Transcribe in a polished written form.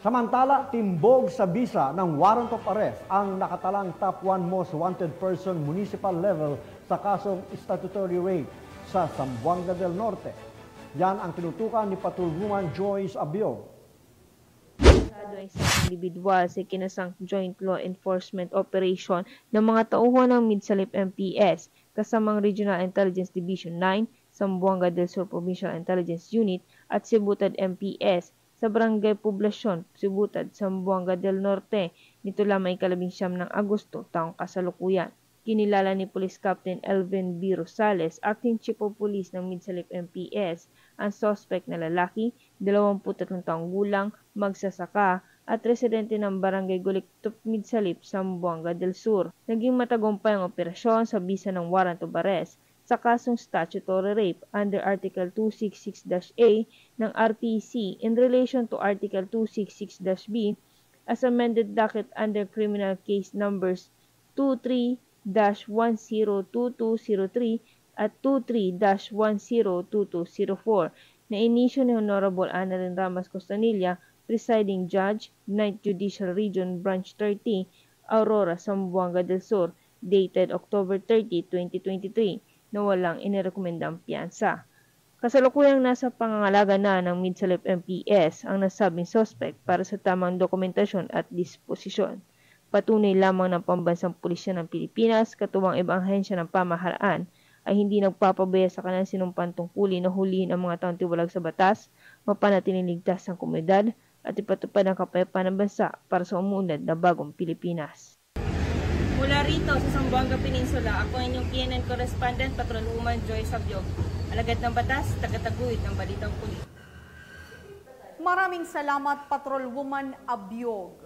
Samantala, timbog sa bisa ng warrant of arrest ang nakatalang top 1 most wanted person municipal level sa kasong statutory rape sa Zamboanga del Norte. Yan ang tinutukan ni Patrolwoman Joyce Abiog. Ay isang individual sa kinasang joint law enforcement operation ng mga tauhan ng Midsalip MPS kasamang Regional Intelligence Division 9, Zamboanga del Sur Provincial Intelligence Unit at Sibutad MPS sa Barangay Poblasyon, Sibutad, Zamboanga del Norte nito lamang ika-19 ng Agosto taong kasalukuyan. Kinilala ni Police Captain Elvin B. Rosales, Acting Chief of Police ng Midsalip MPS, ang suspect na lalaki, 23 taong gulang, magsasaka at residente ng Barangay Guliktop, Midsalip, Zamboanga del Sur. Naging matagumpay ang operasyon sa bisa ng warrant of arrest sa kasong statutory rape under Article 266-A ng RPC in relation to Article 266-B as amended docket under criminal case numbers 23-102203 at 23-102204 na inisyo ni Honorable Annalyn Ramas Costanilla, Presiding Judge, 9th Judicial Region, Branch 30, Aurora, Zamboanga del Sur, dated October 30, 2023, na walang inirekomendang piyansa. Kasalukuyang nasa pangangalaga na ng Midsalip MPS ang nasabing suspect para sa tamang dokumentasyon at disposisyon. Patunay lamang ng Pambansang Pulisya ng Pilipinas, katuwang ibang ahensya ng pamahalaan, ay hindi nagpapabaya sa kanilang sinumpang tungkulin na hulihin ang mga taong tiwalag sa batas, mapanatiling ligtas ang komunidad, at ipatupad ang kapayapaan ng bansa para sa umuunlad na bagong Pilipinas. Mula rito sa Zamboanga Peninsula, ako ang inyong PNN Correspondent, Patrolwoman Joyce Abiog. Alagad ng batas, tagataguyod ng balitang pulis. Maraming salamat, Patrolwoman Abiog.